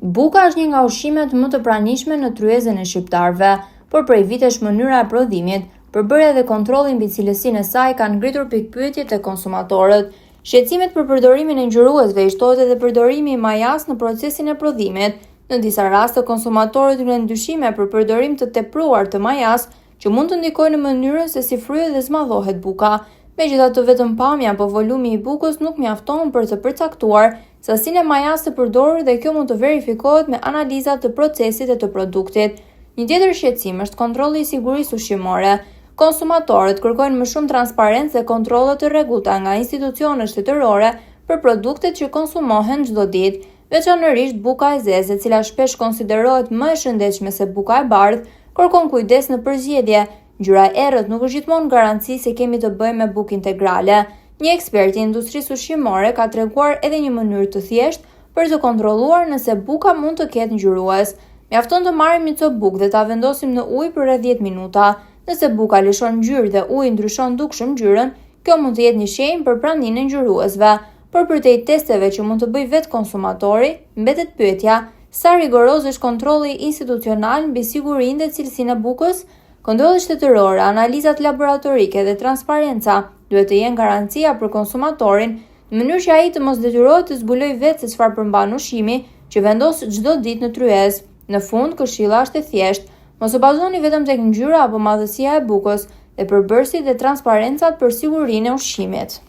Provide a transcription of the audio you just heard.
Buka është një nga ushqimet më të pranishme në tryezën e shqiptarëve, por prej vitesh mënyra e prodhimit, përbërja dhe kontrolli mbi cilësinë e saj kanë ngritur pikpyetje tek konsumatorët. Shqetësimet për përdorimin e ngjyruesve i shtohet edhe përdorimi i majas në procesin e prodhimit. Në disa raste konsumatorët kanë ndyshime për përdorim të tepruar të majas, që mund të ndikojë në mënyrën se si fryhet dhe zmadhohet buka. Megjithatë, vetëm pamja apo volumi i bukës nuk mjafton për të përcaktuar sasinë e majas të përdorur dhe kjo mund të verifikohet me analiza të procesit e të produktit. Një tjetër shqetësim është kontrolli i sigurisë ushqimore. Konsumatorët kërkojnë më shumë transparencë dhe kontrolle të rregullta nga institucionet shtetërore për produktet që konsumohen çdo ditë, veçanërisht buka e zezë, e cila shpesh konsiderohet më e shëndetshme se buka e bardhë, kërkon kujdes në përzgjedhje. Ngjyra e errët nuk është gjithmonë garanci se kemi të bëjmë me bukë integrale. Një ekspert i industrisë ushqimore ka treguar edhe një mënyrë të thjeshtë për të kontrolluar nëse buka mund të ketë ngjyrues. Mjafton të marrim një copë bukë dhe ta vendosim në ujë për rreth 10 minuta. Nëse buka lëshon ngjyrë dhe uji ndryshon dukshëm ngjyrën, kjo mund të jetë një shenjë për praninë e ngjyruesve. Por përtej testeve që mund të bëjë vetë konsumatori, mbetet pyetja: sa rigoroz është kontrolli institucional mbi sigurinë dhe cilësinë e bukës? Kontrolli shtetëror, analizat laboratorike dhe transparenca duhet të jenë garancia për konsumatorin, në mënyrë që ai të mos detyrohet të zbulojë vetë se çfarë përmban ushqimi që vendos çdo ditë në tryezë. Në fund, këshilla është e thjeshtë: mos u bazoni vetëm tek ngjyra apo madhësia e bukës, dhe përbërësit dhe transparencat për sigurinë e ushqimit.